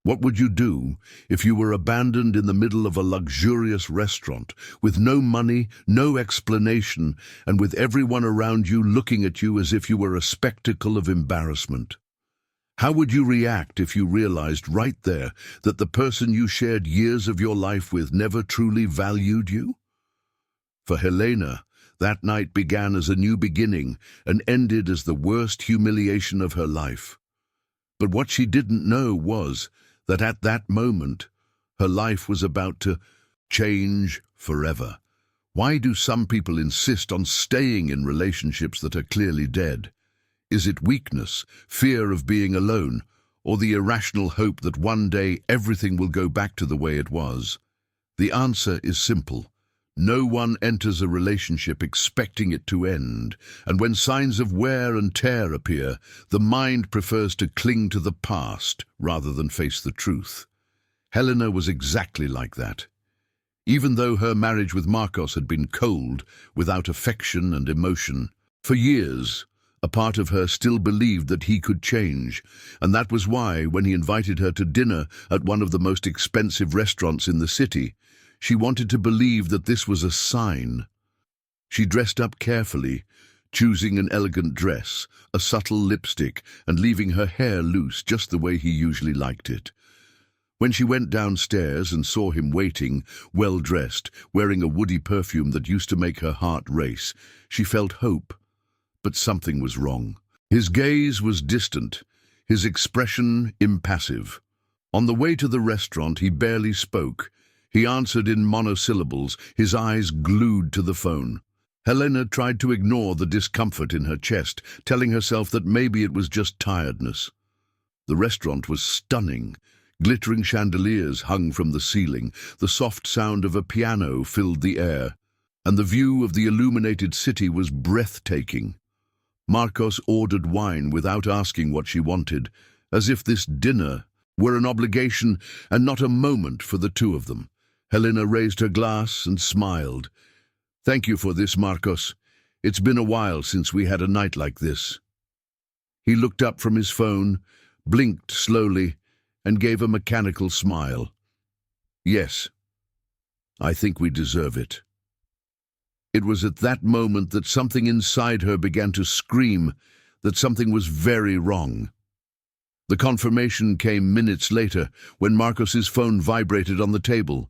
What would you do if you were abandoned in the middle of a luxurious restaurant, with no money, no explanation, and with everyone around you looking at you as if you were a spectacle of embarrassment? How would you react if you realized right there that the person you shared years of your life with never truly valued you? For Helena, that night began as a new beginning and ended as the worst humiliation of her life. But what she didn't know was that at that moment, her life was about to change forever. Why do some people insist on staying in relationships that are clearly dead? Is it weakness, fear of being alone, or the irrational hope that one day everything will go back to the way it was? The answer is simple. No one enters a relationship expecting it to end, and when signs of wear and tear appear, the mind prefers to cling to the past rather than face the truth. Helena was exactly like that. Even though her marriage with Marcos had been cold, without affection and emotion, for years, a part of her still believed that he could change, and that was why, when he invited her to dinner at one of the most expensive restaurants in the city, she wanted to believe that this was a sign. She dressed up carefully, choosing an elegant dress, a subtle lipstick, and leaving her hair loose just the way he usually liked it. When she went downstairs and saw him waiting, well-dressed, wearing a woody perfume that used to make her heart race, she felt hope. But something was wrong. His gaze was distant, his expression impassive. On the way to the restaurant, he barely spoke. He answered in monosyllables, his eyes glued to the phone. Helena tried to ignore the discomfort in her chest, telling herself that maybe it was just tiredness. The restaurant was stunning. Glittering chandeliers hung from the ceiling, the soft sound of a piano filled the air, and the view of the illuminated city was breathtaking. Marcos ordered wine without asking what she wanted, as if this dinner were an obligation and not a moment for the two of them. Helena raised her glass and smiled. "Thank you for this, Marcos. It's been a while since we had a night like this." He looked up from his phone, blinked slowly, and gave a mechanical smile. "Yes, I think we deserve it." It was at that moment that something inside her began to scream that something was very wrong. The confirmation came minutes later when Marcos's phone vibrated on the table.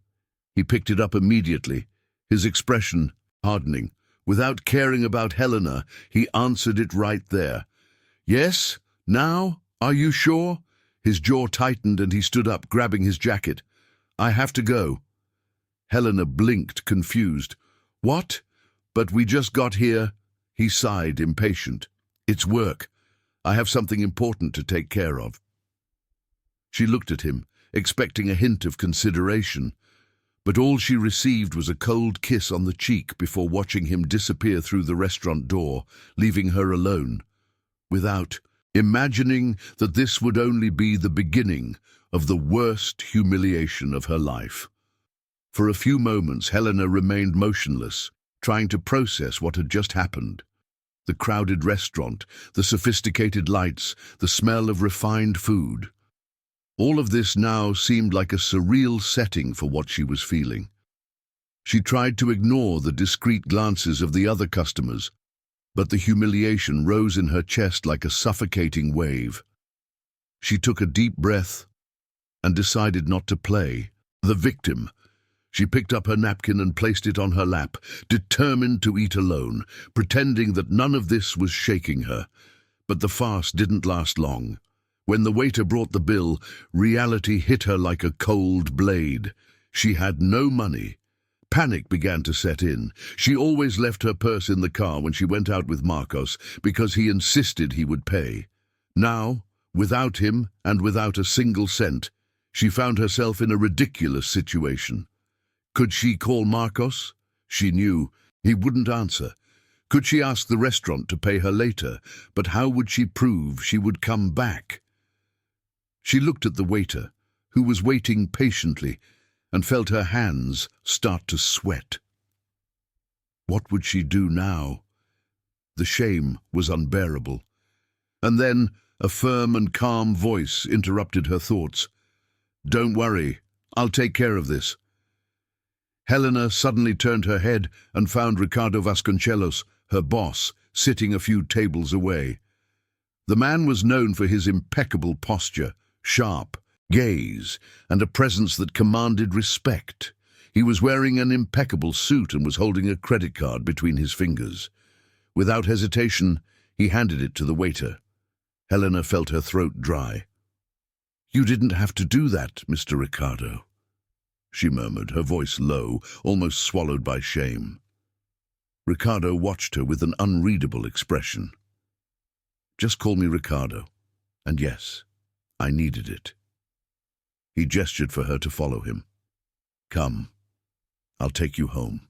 He picked it up immediately, his expression hardening. Without caring about Helena, he answered it right there. "Yes? Now? Are you sure?" His jaw tightened and he stood up, grabbing his jacket. "I have to go." Helena blinked, confused. "What? But we just got here." He sighed, impatient. "It's work. I have something important to take care of." She looked at him, expecting a hint of consideration, but all she received was a cold kiss on the cheek before watching him disappear through the restaurant door, leaving her alone, without imagining that this would only be the beginning of the worst humiliation of her life. For a few moments, Helena remained motionless, trying to process what had just happened. The crowded restaurant, the sophisticated lights, the smell of refined food. All of this now seemed like a surreal setting for what she was feeling. She tried to ignore the discreet glances of the other customers, but the humiliation rose in her chest like a suffocating wave. She took a deep breath and decided not to play the victim. She picked up her napkin and placed it on her lap, determined to eat alone, pretending that none of this was shaking her. But the farce didn't last long. When the waiter brought the bill, reality hit her like a cold blade. She had no money. Panic began to set in. She always left her purse in the car when she went out with Marcos because he insisted he would pay. Now, without him and without a single cent, she found herself in a ridiculous situation. Could she call Marcos? She knew he wouldn't answer. Could she ask the restaurant to pay her later? But how would she prove she would come back? She looked at the waiter, who was waiting patiently, and felt her hands start to sweat. What would she do now? The shame was unbearable. And then a firm and calm voice interrupted her thoughts. Don't worry, I'll take care of this. Helena suddenly turned her head and found Ricardo Vasconcelos, her boss, sitting a few tables away. The man was known for his impeccable posture, sharp gaze, and a presence that commanded respect. He was wearing an impeccable suit and was holding a credit card between his fingers. Without hesitation, he handed it to the waiter. Helena felt her throat dry. "You didn't have to do that, Mr. Ricardo," she murmured, her voice low, almost swallowed by shame. Ricardo watched her with an unreadable expression. "Just call me Ricardo. And yes, I needed it." He gestured for her to follow him. "Come, I'll take you home."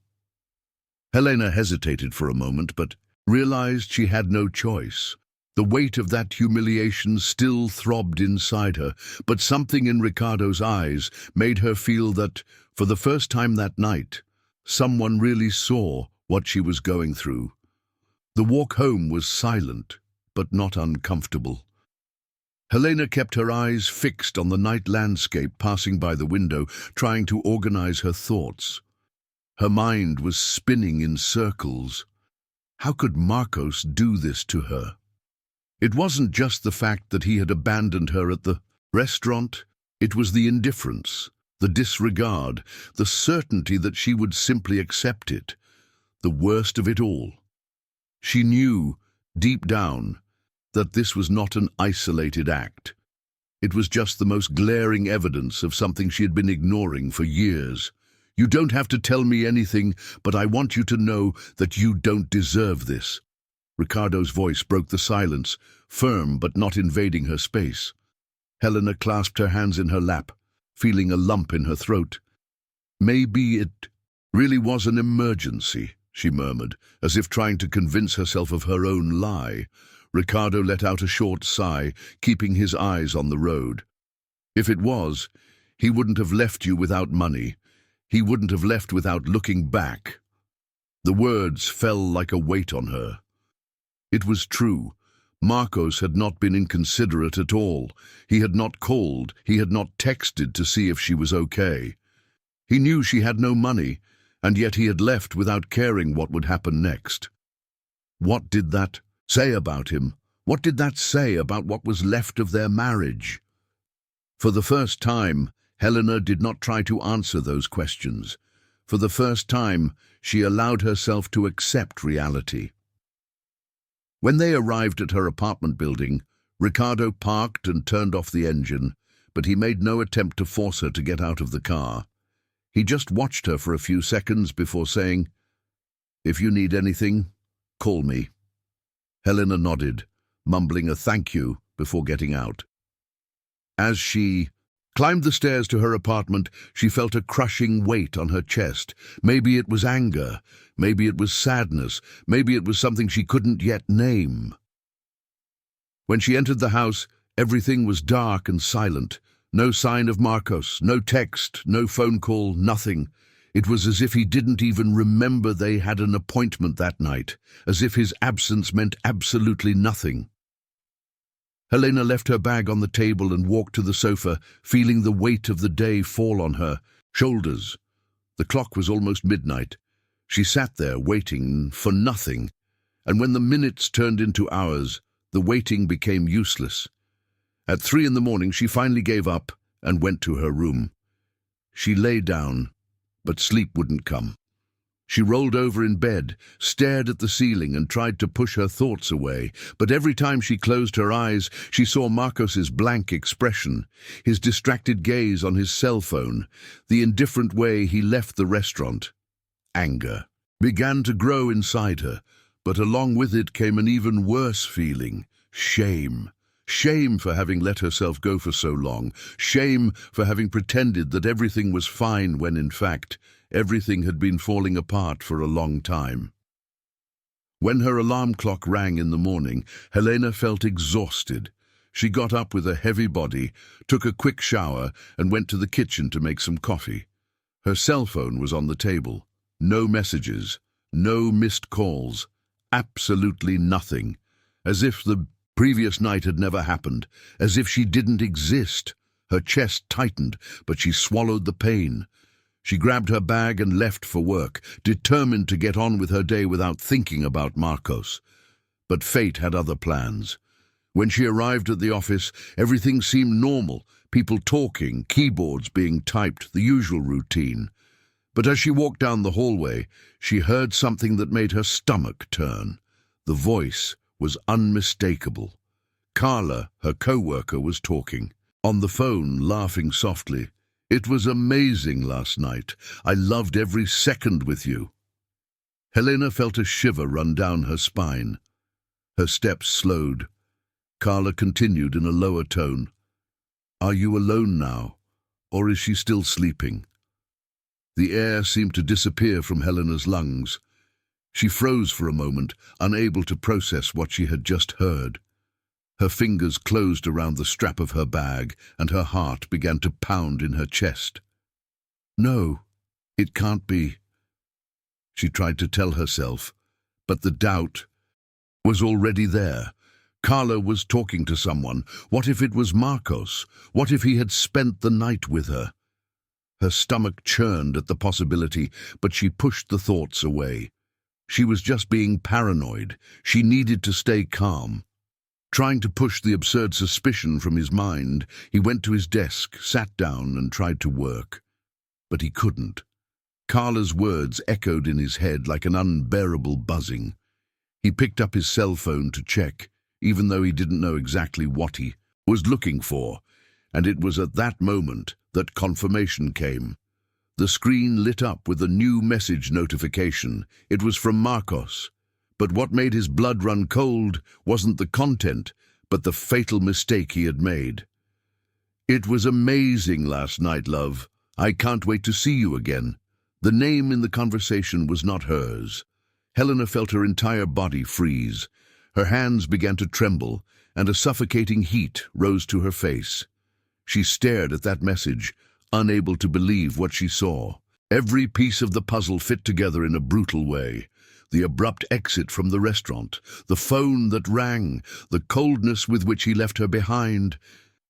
Helena hesitated for a moment, but realized she had no choice. The weight of that humiliation still throbbed inside her, but something in Ricardo's eyes made her feel that, for the first time that night, someone really saw what she was going through. The walk home was silent, but not uncomfortable. Helena kept her eyes fixed on the night landscape passing by the window, trying to organize her thoughts. Her mind was spinning in circles. How could Marcos do this to her? It wasn't just the fact that he had abandoned her at the restaurant. It was the indifference, the disregard, the certainty that she would simply accept it. The worst of it all. She knew, deep down, that this was not an isolated act. It was just the most glaring evidence of something she had been ignoring for years. "You don't have to tell me anything, but I want you to know that you don't deserve this." Ricardo's voice broke the silence, firm but not invading her space. Helena clasped her hands in her lap, feeling a lump in her throat. "Maybe it really was an emergency," she murmured, as if trying to convince herself of her own lie. Ricardo let out a short sigh, keeping his eyes on the road. "If it was, he wouldn't have left you without money. He wouldn't have left without looking back." The words fell like a weight on her. It was true. Marcos had not been inconsiderate at all. He had not called, he had not texted to see if she was okay. He knew she had no money, and yet he had left without caring what would happen next. What did that say about him? What did that say about what was left of their marriage? For the first time, Helena did not try to answer those questions. For the first time, she allowed herself to accept reality. When they arrived at her apartment building, Ricardo parked and turned off the engine, but he made no attempt to force her to get out of the car. He just watched her for a few seconds before saying, "If you need anything, call me." Helena nodded, mumbling a thank you before getting out. As she climbed the stairs to her apartment, she felt a crushing weight on her chest. Maybe it was anger, maybe it was sadness, maybe it was something she couldn't yet name. When she entered the house, everything was dark and silent. No sign of Marcos, no text, no phone call, nothing. It was as if he didn't even remember they had an appointment that night, as if his absence meant absolutely nothing. Helena left her bag on the table and walked to the sofa, feeling the weight of the day fall on her shoulders. The clock was almost midnight. She sat there waiting for nothing, and when the minutes turned into hours, the waiting became useless. At 3 in the morning, she finally gave up and went to her room. She lay down, but sleep wouldn't come. She rolled over in bed, stared at the ceiling and tried to push her thoughts away, but every time she closed her eyes, she saw Marcos's blank expression, his distracted gaze on his cell phone, the indifferent way he left the restaurant. Anger began to grow inside her, but along with it came an even worse feeling, shame. Shame for having let herself go for so long, shame for having pretended that everything was fine when, in fact, everything had been falling apart for a long time. When her alarm clock rang in the morning, Helena felt exhausted. She got up with a heavy body, took a quick shower, and went to the kitchen to make some coffee. Her cell phone was on the table. No messages, no missed calls, absolutely nothing, as if the previous night had never happened, as if she didn't exist. Her chest tightened, but she swallowed the pain. She grabbed her bag and left for work, determined to get on with her day without thinking about Marcos. But fate had other plans. When she arrived at the office, everything seemed normal. People talking, keyboards being typed, the usual routine. But as she walked down the hallway, she heard something that made her stomach turn. The voice was unmistakable. Carla, her co-worker, was talking. On the phone, laughing softly. "It was amazing last night. I loved every second with you." Helena felt a shiver run down her spine. Her steps slowed. Carla continued in a lower tone. "Are you alone now, or is she still sleeping?" The air seemed to disappear from Helena's lungs. She froze for a moment, unable to process what she had just heard. Her fingers closed around the strap of her bag, and her heart began to pound in her chest. "No, it can't be," she tried to tell herself, but the doubt was already there. Carla was talking to someone. What if it was Marcos? What if he had spent the night with her? Her stomach churned at the possibility, but she pushed the thoughts away. She was just being paranoid. She needed to stay calm. Trying to push the absurd suspicion from his mind, he went to his desk, sat down, and tried to work. But he couldn't. Carla's words echoed in his head like an unbearable buzzing. He picked up his cell phone to check, even though he didn't know exactly what he was looking for, and it was at that moment that confirmation came. The screen lit up with a new message notification. It was from Marcos. But what made his blood run cold wasn't the content, but the fatal mistake he had made. "It was amazing last night, love. I can't wait to see you again." The name in the conversation was not hers. Helena felt her entire body freeze. Her hands began to tremble, and a suffocating heat rose to her face. She stared at that message, unable to believe what she saw. Every piece of the puzzle fit together in a brutal way. The abrupt exit from the restaurant, the phone that rang, the coldness with which he left her behind,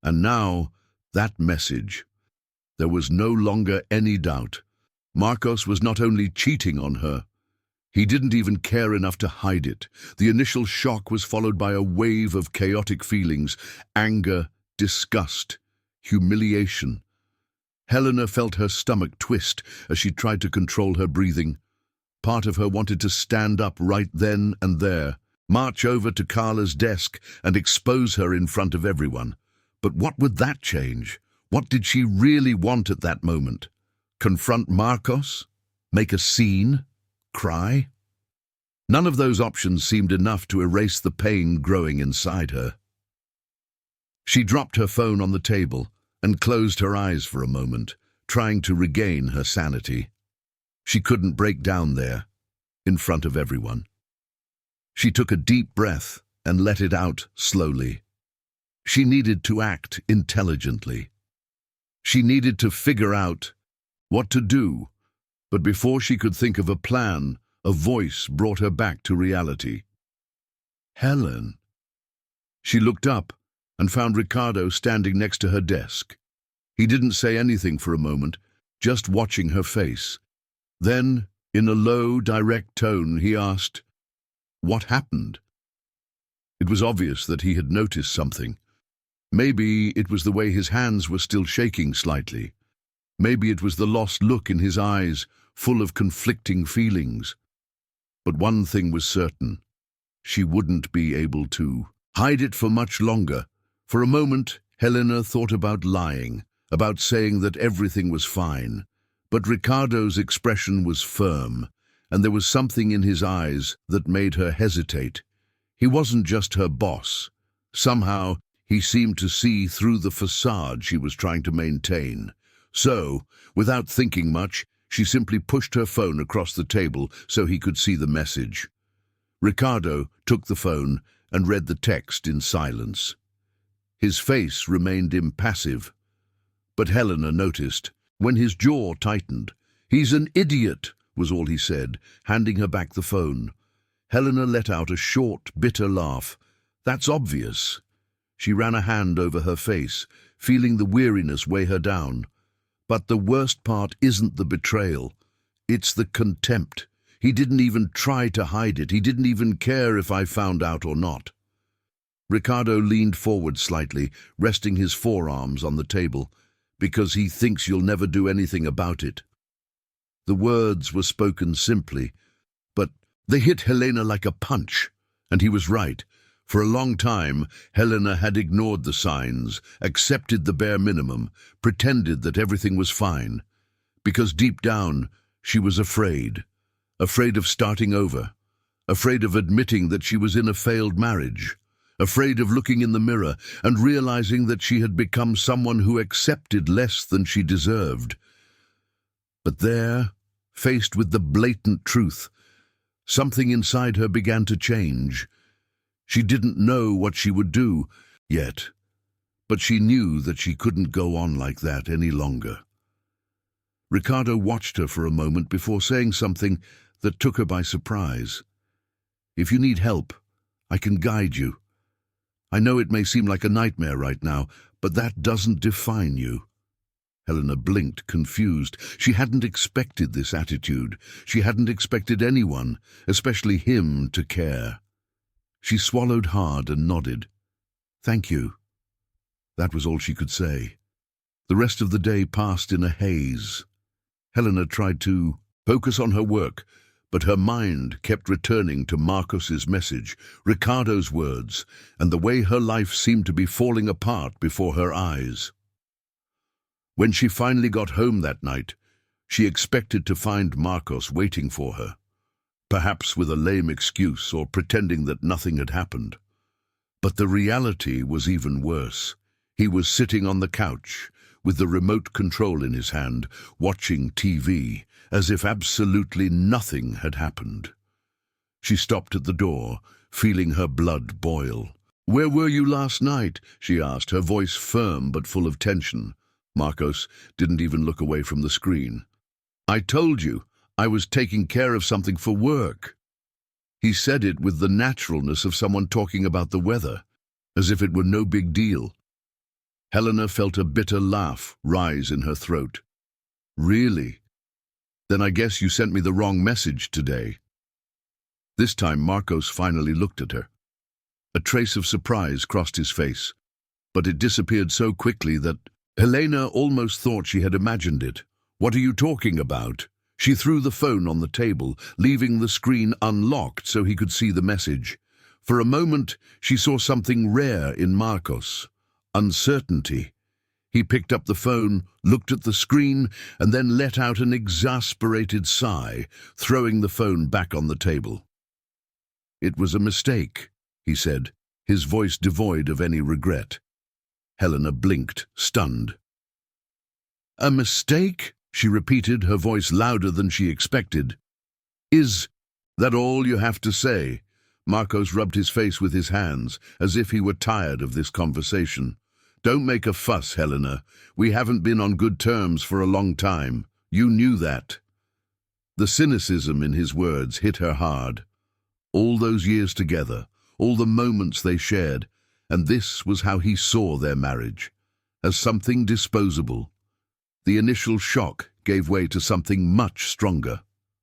and now that message. There was no longer any doubt. Marcos was not only cheating on her, he didn't even care enough to hide it. The initial shock was followed by a wave of chaotic feelings: anger, disgust, humiliation. Helena felt her stomach twist as she tried to control her breathing. Part of her wanted to stand up right then and there, march over to Carla's desk and expose her in front of everyone. But what would that change? What did she really want at that moment? Confront Marcos? Make a scene? Cry? None of those options seemed enough to erase the pain growing inside her. She dropped her phone on the table and closed her eyes for a moment, trying to regain her sanity. She couldn't break down there, in front of everyone. She took a deep breath and let it out slowly. She needed to act intelligently. She needed to figure out what to do, but before she could think of a plan, a voice brought her back to reality. "Helen." She looked up and found Ricardo standing next to her desk. He didn't say anything for a moment, just watching her face. Then, in a low, direct tone, he asked, "What happened?" It was obvious that he had noticed something. Maybe it was the way his hands were still shaking slightly. Maybe it was the lost look in his eyes, full of conflicting feelings. But one thing was certain: she wouldn't be able to hide it for much longer. For a moment, Helena thought about lying, about saying that everything was fine. But Ricardo's expression was firm, and there was something in his eyes that made her hesitate. He wasn't just her boss. Somehow, he seemed to see through the facade she was trying to maintain. So, without thinking much, she simply pushed her phone across the table so he could see the message. Ricardo took the phone and read the text in silence. His face remained impassive, but Helena noticed when his jaw tightened. "He's an idiot," was all he said, handing her back the phone. Helena let out a short, bitter laugh. "That's obvious." She ran a hand over her face, feeling the weariness weigh her down. But the worst part isn't the betrayal. It's the contempt. He didn't even try to hide it. He didn't even care if I found out or not. Ricardo leaned forward slightly, resting his forearms on the table, because he thinks you'll never do anything about it. The words were spoken simply, but they hit Helena like a punch, and he was right. For a long time, Helena had ignored the signs, accepted the bare minimum, pretended that everything was fine, because deep down she was afraid of starting over, afraid of admitting that she was in a failed marriage, afraid of looking in the mirror and realizing that she had become someone who accepted less than she deserved. But there, faced with the blatant truth, something inside her began to change. She didn't know what she would do yet, but she knew that she couldn't go on like that any longer. Ricardo watched her for a moment before saying something that took her by surprise. "If you need help, I can guide you. I know it may seem like a nightmare right now, but that doesn't define you." Helena blinked, confused. She hadn't expected this attitude. She hadn't expected anyone, especially him, to care. She swallowed hard and nodded. "Thank you." That was all she could say. The rest of the day passed in a haze. Helena tried to focus on her work, but her mind kept returning to Marcos's message, Ricardo's words, and the way her life seemed to be falling apart before her eyes. When she finally got home that night, she expected to find Marcos waiting for her, perhaps with a lame excuse or pretending that nothing had happened. But the reality was even worse. He was sitting on the couch, with the remote control in his hand, watching TV, as if absolutely nothing had happened. She stopped at the door, feeling her blood boil. "Where were you last night?" she asked, her voice firm but full of tension. Marcos didn't even look away from the screen. "I told you, I was taking care of something for work." He said it with the naturalness of someone talking about the weather, as if it were no big deal. Helena felt a bitter laugh rise in her throat. "Really? Then I guess you sent me the wrong message today." This time Marcos finally looked at her. A trace of surprise crossed his face, but it disappeared so quickly that Helena almost thought she had imagined it. "What are you talking about?" She threw the phone on the table, leaving the screen unlocked so he could see the message. For a moment, she saw something rare in Marcos: uncertainty. He picked up the phone, looked at the screen, and then let out an exasperated sigh, throwing the phone back on the table. "It was a mistake," he said, his voice devoid of any regret. Helena blinked, stunned. "A mistake?" she repeated, her voice louder than she expected. "Is that all you have to say?" Marcos rubbed his face with his hands, as if he were tired of this conversation. "Don't make a fuss, Helena. We haven't been on good terms for a long time. You knew that." The cynicism in his words hit her hard. All those years together, all the moments they shared, and this was how he saw their marriage, as something disposable. The initial shock gave way to something much stronger: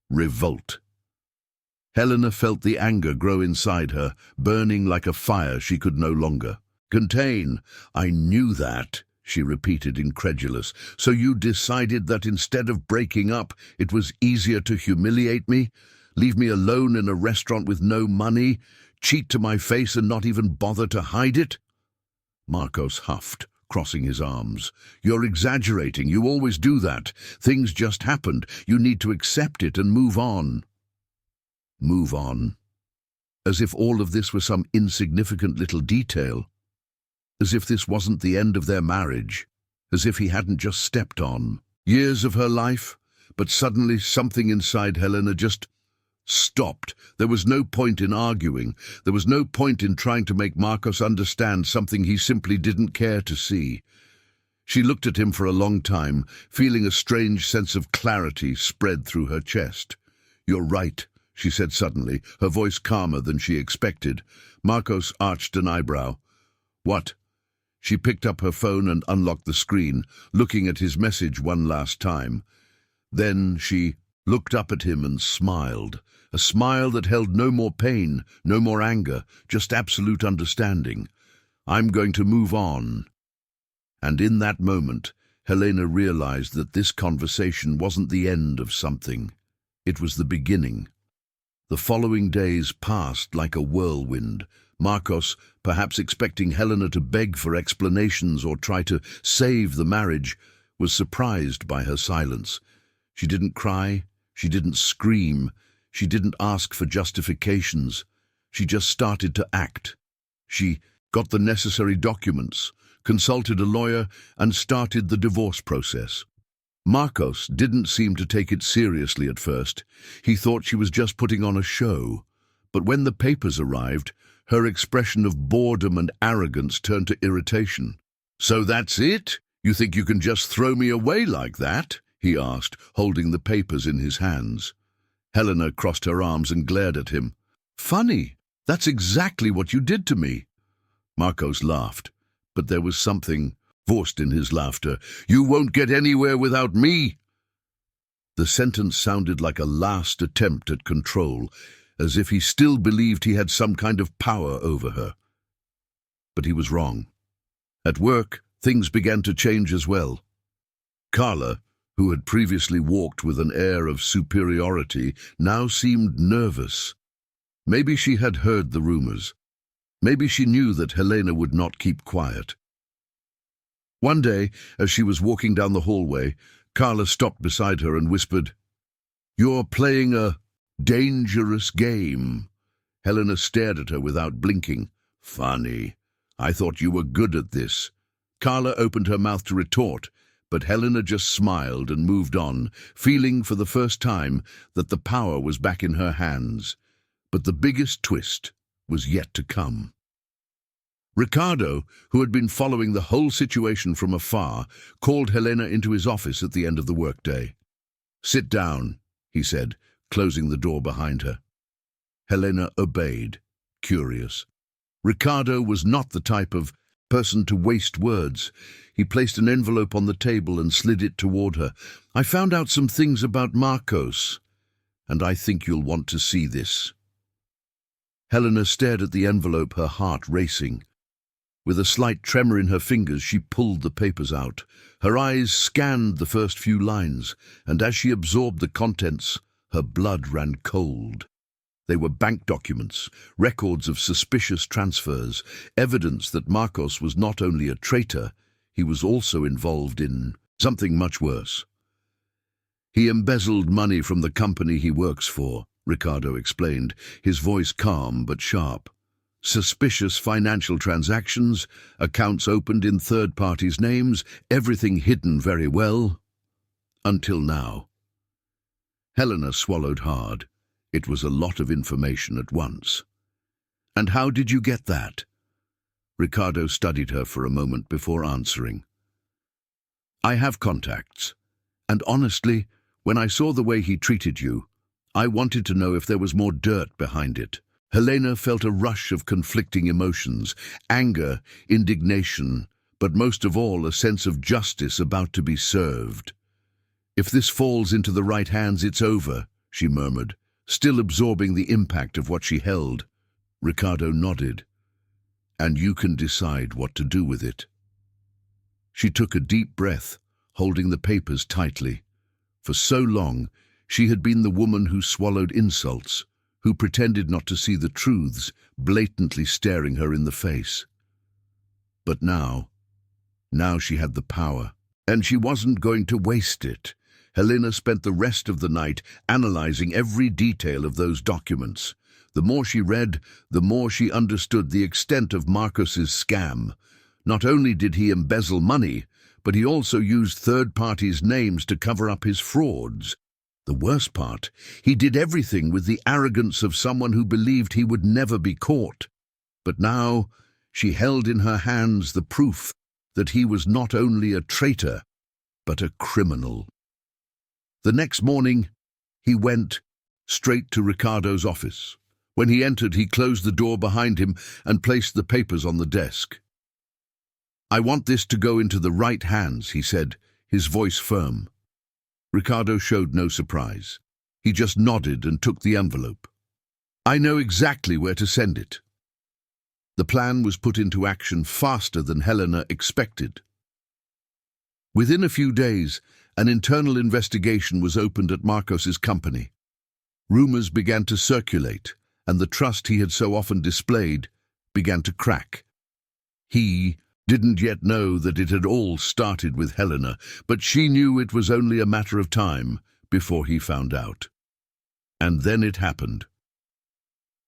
revolt. Helena felt the anger grow inside her, burning like a fire she could no longer contain. "I knew that," she repeated, incredulous. "So you decided that instead of breaking up, it was easier to humiliate me, leave me alone in a restaurant with no money, cheat to my face and not even bother to hide it?" Marcos huffed, crossing his arms. "You're exaggerating. You always do that. Things just happened. You need to accept it and move on." Move on? As if all of this were some insignificant little detail. As if this wasn't the end of their marriage. As if he hadn't just stepped on years of her life. But suddenly something inside Helena just stopped. There was no point in arguing. There was no point in trying to make Marcos understand something he simply didn't care to see. She looked at him for a long time, feeling a strange sense of clarity spread through her chest. "You're right," she said suddenly, her voice calmer than she expected. Marcos arched an eyebrow. "What?" She picked up her phone and unlocked the screen, looking at his message one last time. Then she looked up at him and smiled, a smile that held no more pain, no more anger, just absolute understanding. "I'm going to move on." And in that moment, Helena realized that this conversation wasn't the end of something. It was the beginning. The following days passed like a whirlwind. Marcos, perhaps expecting Helena to beg for explanations or try to save the marriage, was surprised by her silence. She didn't cry, she didn't scream, she didn't ask for justifications. She just started to act. She got the necessary documents, consulted a lawyer, and started the divorce process. Marcos didn't seem to take it seriously at first. He thought she was just putting on a show. But when the papers arrived, her expression of boredom and arrogance turned to irritation. "So that's it? You think you can just throw me away like that?" he asked, holding the papers in his hands. Helena crossed her arms and glared at him. "Funny, that's exactly what you did to me." Marcos laughed, but there was something forced in his laughter. "You won't get anywhere without me." The sentence sounded like a last attempt at control, as if he still believed he had some kind of power over her. But he was wrong. At work, things began to change as well. Carla, who had previously walked with an air of superiority, now seemed nervous. Maybe she had heard the rumors. Maybe she knew that Helena would not keep quiet. One day, as she was walking down the hallway, Carla stopped beside her and whispered, "You're playing a dangerous game." Helena stared at her without blinking. "Funny. I thought you were good at this." Carla opened her mouth to retort, but Helena just smiled and moved on, feeling for the first time that the power was back in her hands. But the biggest twist was yet to come. Ricardo, who had been following the whole situation from afar, called Helena into his office at the end of the workday. "Sit down," he said, closing the door behind her. Helena obeyed, curious. Ricardo was not the type of person to waste words. He placed an envelope on the table and slid it toward her. "I found out some things about Marcos, and I think you'll want to see this." Helena stared at the envelope, her heart racing. With a slight tremor in her fingers, she pulled the papers out. Her eyes scanned the first few lines, and as she absorbed the contents, her blood ran cold. They were bank documents, records of suspicious transfers, evidence that Marcos was not only a traitor, he was also involved in something much worse. "He embezzled money from the company he works for," Ricardo explained, his voice calm but sharp. "Suspicious financial transactions, accounts opened in third parties' names, everything hidden very well. Until now." Helena swallowed hard. It was a lot of information at once. "And how did you get that?" Ricardo studied her for a moment before answering. "I have contacts. And honestly, when I saw the way he treated you, I wanted to know if there was more dirt behind it." Helena felt a rush of conflicting emotions, anger, indignation, but most of all a sense of justice about to be served. "If this falls into the right hands, it's over," she murmured, still absorbing the impact of what she held. Ricardo nodded. "And you can decide what to do with it." She took a deep breath, holding the papers tightly. For so long, she had been the woman who swallowed insults, who pretended not to see the truths blatantly staring her in the face. But now she had the power, and she wasn't going to waste it. Helena spent the rest of the night analyzing every detail of those documents. The more she read, the more she understood the extent of Marcos's scam. Not only did he embezzle money, but he also used third parties' names to cover up his frauds. The worst part, he did everything with the arrogance of someone who believed he would never be caught. But now she held in her hands the proof that he was not only a traitor, but a criminal. The next morning, he went straight to Ricardo's office. When he entered, he closed the door behind him and placed the papers on the desk. I want this to go into the right hands, he said, his voice firm. Ricardo showed no surprise. He just nodded and took the envelope. I know exactly where to send it. The plan was put into action faster than Helena expected. Within a few days, an internal investigation was opened at Marcos's company. Rumors began to circulate, and the trust he had so often displayed began to crack. He didn't yet know that it had all started with Helena, but she knew it was only a matter of time before he found out. And then it happened.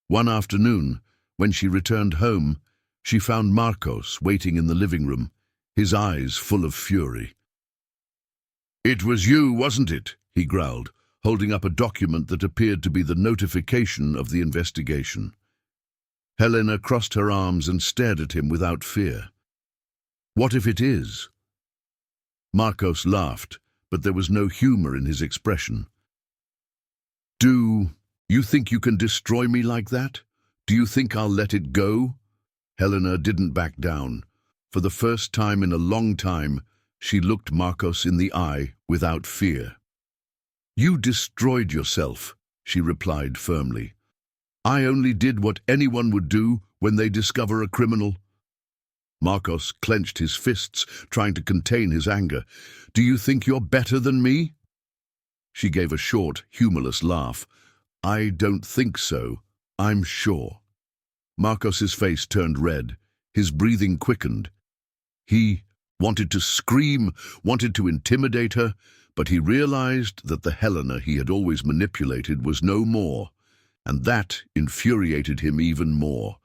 One afternoon, when she returned home, she found Marcos waiting in the living room, his eyes full of fury. "It was you, wasn't it?" he growled, holding up a document that appeared to be the notification of the investigation. Helena crossed her arms and stared at him without fear. "What if it is?" Marcos laughed, but there was no humor in his expression. "Do you think you can destroy me like that? Do you think I'll let it go?" Helena didn't back down. For the first time in a long time, she looked Marcos in the eye without fear. "You destroyed yourself," she replied firmly. "I only did what anyone would do when they discover a criminal." Marcos clenched his fists, trying to contain his anger. "Do you think you're better than me?" She gave a short, humorless laugh. "I don't think so, I'm sure." Marcos's face turned red. His breathing quickened. He wanted to scream, wanted to intimidate her, but he realized that the Helena he had always manipulated was no more, and that infuriated him even more.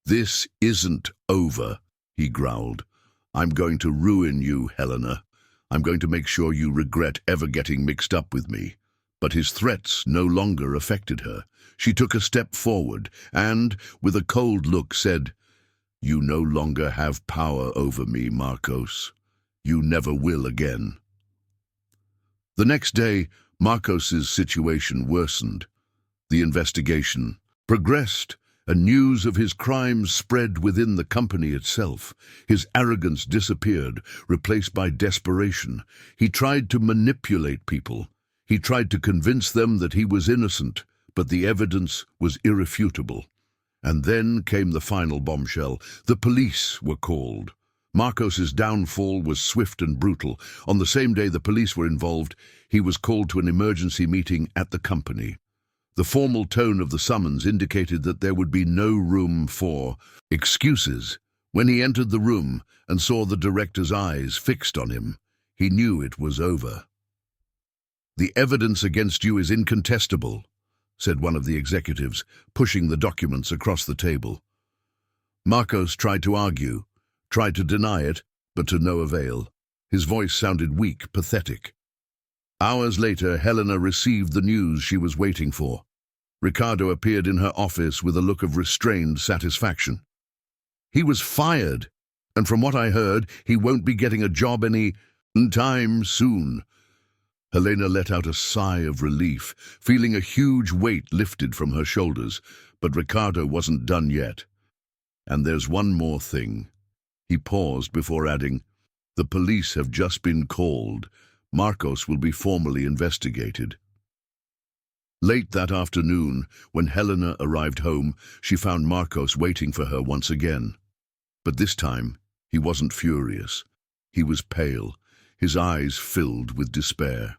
"This isn't over," he growled. "I'm going to ruin you, Helena. I'm going to make sure you regret ever getting mixed up with me." But his threats no longer affected her. She took a step forward and, with a cold look, said, "You no longer have power over me, Marcos. You never will again." The next day, Marcos's situation worsened. The investigation progressed, and news of his crimes spread within the company itself. His arrogance disappeared, replaced by desperation. He tried to manipulate people. He tried to convince them that he was innocent, but the evidence was irrefutable. And then came the final bombshell. The police were called. Marcos's downfall was swift and brutal. On the same day the police were involved, he was called to an emergency meeting at the company. The formal tone of the summons indicated that there would be no room for excuses. When he entered the room and saw the director's eyes fixed on him, he knew it was over. "The evidence against you is incontestable," said one of the executives, pushing the documents across the table. Marcos tried to argue, tried to deny it, but to no avail. His voice sounded weak, pathetic. Hours later, Helena received the news she was waiting for. Ricardo appeared in her office with a look of restrained satisfaction. "He was fired, and from what I heard, he won't be getting a job any time soon." Helena let out a sigh of relief, feeling a huge weight lifted from her shoulders, but Ricardo wasn't done yet. "And there's one more thing." He paused before adding, "The police have just been called. Marcos will be formally investigated." Late that afternoon, when Helena arrived home, she found Marcos waiting for her once again. But this time, he wasn't furious. He was pale, his eyes filled with despair.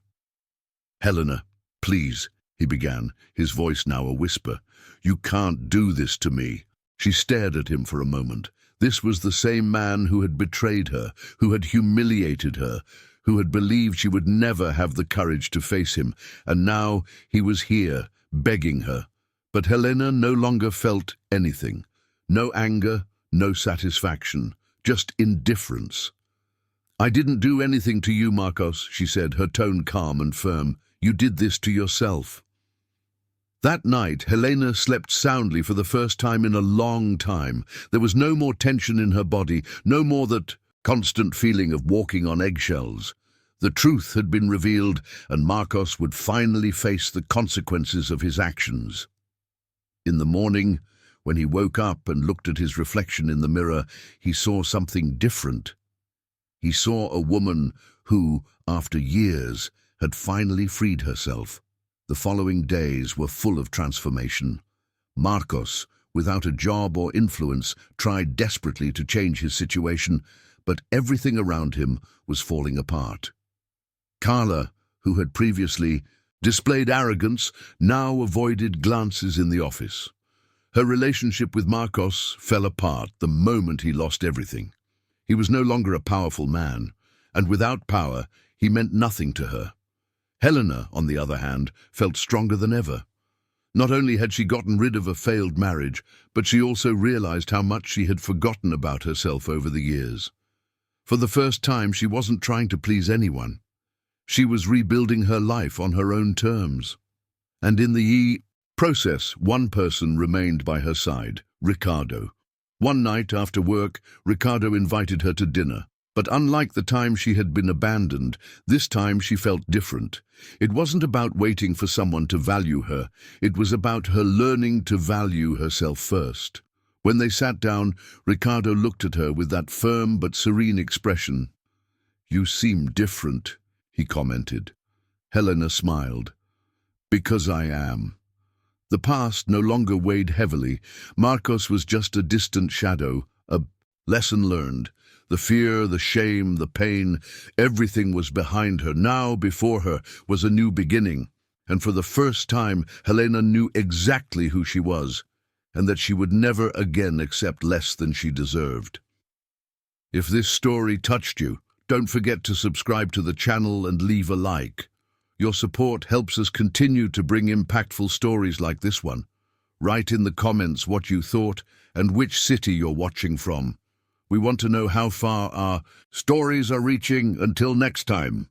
"Helena, please," he began, his voice now a whisper. "You can't do this to me." She stared at him for a moment. This was the same man who had betrayed her, who had humiliated her, who had believed she would never have the courage to face him, and now he was here, begging her. But Helena no longer felt anything. No anger, no satisfaction, just indifference. "I didn't do anything to you, Marcos," she said, her tone calm and firm. "You did this to yourself." That night, Helena slept soundly for the first time in a long time. There was no more tension in her body, no more that constant feeling of walking on eggshells. The truth had been revealed, and Marcos would finally face the consequences of his actions. In the morning, when he woke up and looked at his reflection in the mirror, he saw something different. He saw a woman who, after years, had finally freed herself. The following days were full of transformation. Marcos, without a job or influence, tried desperately to change his situation, but everything around him was falling apart. Carla, who had previously displayed arrogance, now avoided glances in the office. Her relationship with Marcos fell apart the moment he lost everything. He was no longer a powerful man, and without power, he meant nothing to her. Helena, on the other hand, felt stronger than ever. Not only had she gotten rid of a failed marriage, but she also realized how much she had forgotten about herself over the years. For the first time, she wasn't trying to please anyone. She was rebuilding her life on her own terms. And in the process, one person remained by her side, Ricardo. One night after work, Ricardo invited her to dinner. But unlike the time she had been abandoned, this time she felt different. It wasn't about waiting for someone to value her. It was about her learning to value herself first. When they sat down, Ricardo looked at her with that firm but serene expression. "You seem different," he commented. Helena smiled. "Because I am." The past no longer weighed heavily. Marcos was just a distant shadow, a lesson learned. The fear, the shame, the pain, everything was behind her. Now, before her, was a new beginning. And for the first time, Helena knew exactly who she was, and that she would never again accept less than she deserved. If this story touched you, don't forget to subscribe to the channel and leave a like. Your support helps us continue to bring impactful stories like this one. Write in the comments what you thought and which city you're watching from. We want to know how far our stories are reaching. Until next time.